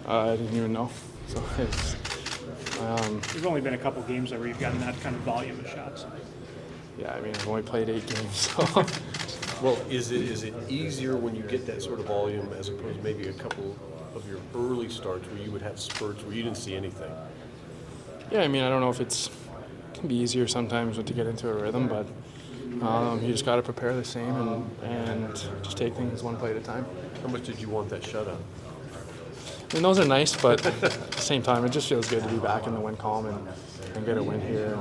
I didn't even know. So it's, There's only been a couple games where you've gotten that kind of volume of shots. yeah, I mean, I've only played 8 games, so Well, is it easier when you get that sort of volume as opposed to maybe a couple of your early starts where you would have spurts where you didn't see anything? yeah, I mean, I don't know if it can be easier sometimes to get into a rhythm, but you just got to prepare the same and just take things one play at a time. How much did you want that shutout? I mean, those are nice, but at the same time, it just feels good to be back in the win column and get a win here.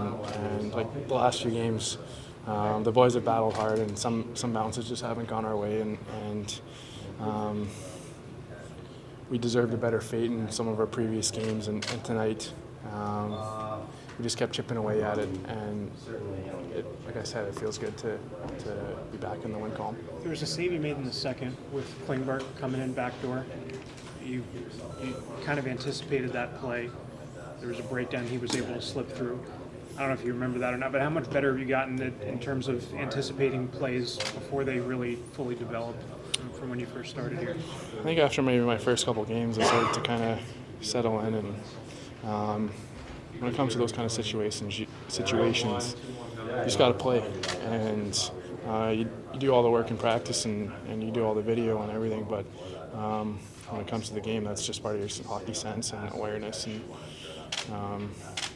And like the last few games, the boys have battled hard, and some bounces just haven't gone our way, and we deserved a better fate in some of our previous games, and tonight we just kept chipping away at it, and like I said, it feels good to be back in the win column. There was a save you made in the second with Klingberg coming in backdoor. You kind of anticipated that play. There was a breakdown he was able to slip through. I don't know if you remember that or not, but how much better have you gotten in terms of anticipating plays before they really fully develop from when you first started here? I think after maybe my first couple games, I started to kind of settle in, and when it comes to those kind of situations, you just got to play, and you do all the work in practice, and you do all the video and everything, but when it comes to the game, that's just part of your hockey sense and awareness, and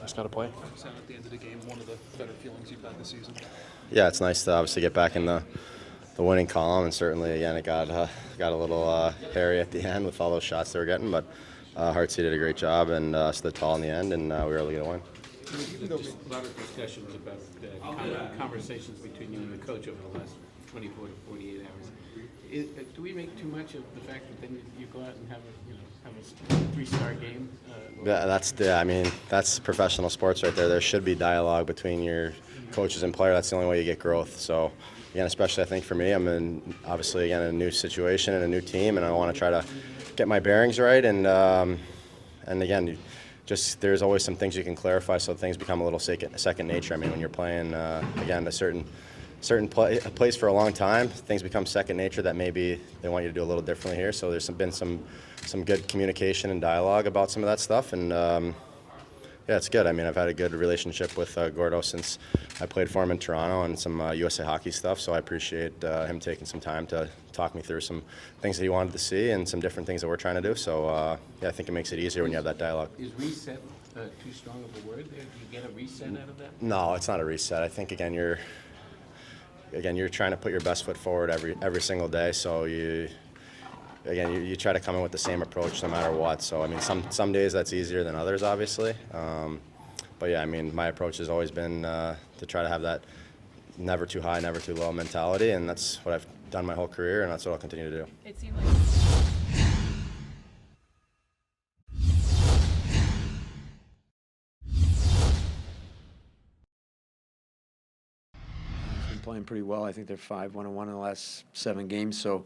just got to play. At the end of the game, one of the better feelings you've had this season. Yeah, it's nice to obviously get back in the winning column, and certainly again it got a little hairy at the end with all those shots they were getting, but Hartsey did a great job and stood tall in the end, and we were able to get a win. Even though there's a lot of discussions about conversations between you and the coach over the last 24 to 48 hours, do we make too much of the fact that then you go out and have a 3-star game? Yeah, that's professional sports right there. There should be dialogue between your coaches and player. That's the only way you get growth. So, again, especially I think for me, I'm in obviously again a new situation and a new team, and I want to try to get my bearings right. And again, just there's always some things you can clarify, so things become a little second nature. I mean, when you're playing again a certain place for a long time, things become second nature that maybe they want you to do a little differently here. So there's been some good communication and dialogue about some of that stuff, and yeah, it's good. I mean, I've had a good relationship with Gordo since I played for him in Toronto and some USA Hockey stuff, so I appreciate him taking some time to talk me through some things that he wanted to see and some different things that we're trying to do. So yeah, I think it makes it easier when you have that dialogue. Is reset too strong of a word there? Do you get a reset out of that? No, it's not a reset. I think again you're trying to put your best foot forward every single day. So you try to come in with the same approach no matter what. So I mean, some days that's easier than others, obviously. But yeah, I mean, my approach has always been to try to have that never too high, never too low mentality, and that's what I've done my whole career, and that's what I'll continue to do. It seemed like playing pretty well. I think they're 5-1-1 in the last 7 games, so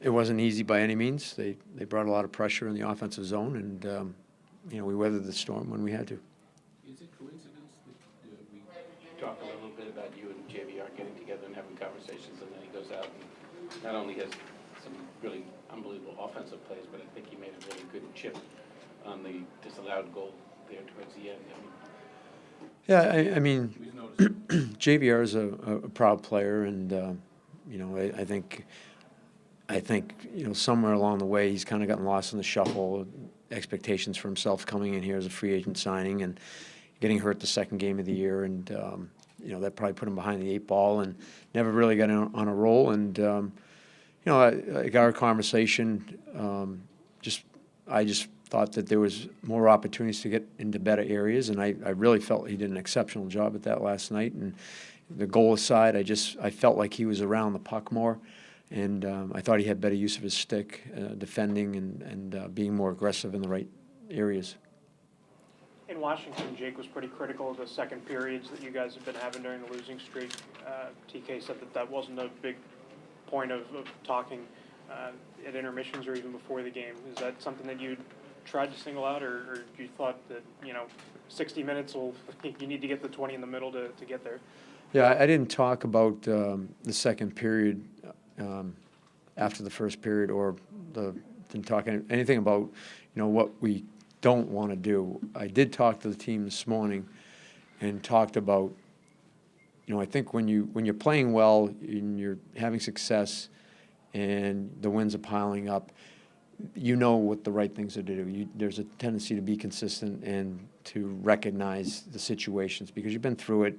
it wasn't easy by any means. They brought a lot of pressure in the offensive zone, and we weathered the storm when we had to. Is it coincidence that we talk a little bit about you and JVR getting together and having conversations, and then he goes out and not only has some really unbelievable offensive plays, but I think he made a really good chip on the disallowed goal there towards the end. Yeah, I mean, JVR is a proud player, and I think somewhere along the way he's kind of gotten lost in the shuffle. Expectations for himself coming in here as a free agent signing and getting hurt the second game of the year, and that probably put him behind the 8 ball and never really got on a roll. And I got our conversation. I just thought that there was more opportunities to get into better areas, and I really felt he did an exceptional job at that last night. And the goal aside, I felt like he was around the puck more, and I thought he had better use of his stick, defending and being more aggressive in the right areas. In Washington, Jake was pretty critical of the second periods that you guys have been having during the losing streak. TK said that wasn't a big point of talking at intermissions or even before the game. Is that something that you tried to single out, or you thought that 60 minutes you need to get the 20 in the middle to get there? Yeah, I didn't talk about the second period after the first period or the than talking anything about, what we don't want to do. I did talk to the team this morning and talked about, I think when you're playing well and you're having success and the wins are piling up, what the right things are to do. There's a tendency to be consistent and to recognize the situations because you've been through it.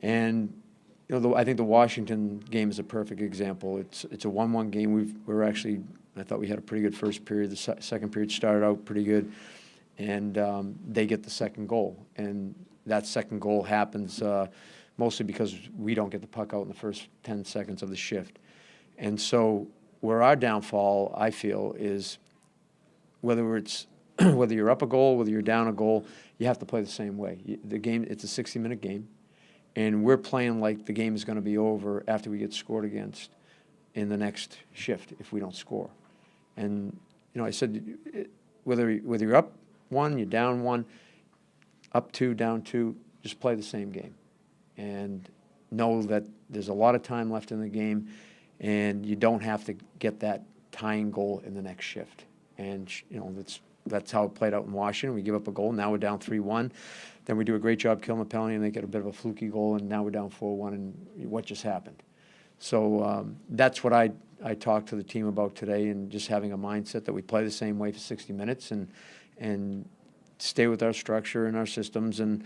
And I think the Washington game is a perfect example. It's a 1-1 game. I thought we had a pretty good first period. The second period started out pretty good, and they get the second goal. And that second goal happens mostly because we don't get the puck out in the first 10 seconds of the shift. And so where our downfall, I feel, is whether you're up a goal, whether you're down a goal, you have to play the same way. The game, it's a 60-minute game, and we're playing like the game is going to be over after we get scored against in the next shift if we don't score. And I said, whether you're up 1, you're down 1, up 2, down 2, just play the same game, and know that there's a lot of time left in the game. And you don't have to get that tying goal in the next shift. And, that's how it played out in Washington. We give up a goal. Now we're down 3-1. Then we do a great job killing the penalty, and they get a bit of a fluky goal, and now we're down 4-1, and what just happened? So that's what I talked to the team about today, and just having a mindset that we play the same way for 60 minutes and stay with our structure and our systems and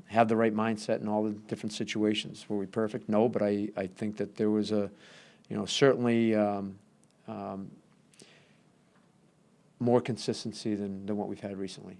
have the right mindset in all the different situations. Were we perfect? No, but I think that there was certainly more consistency than what we've had recently.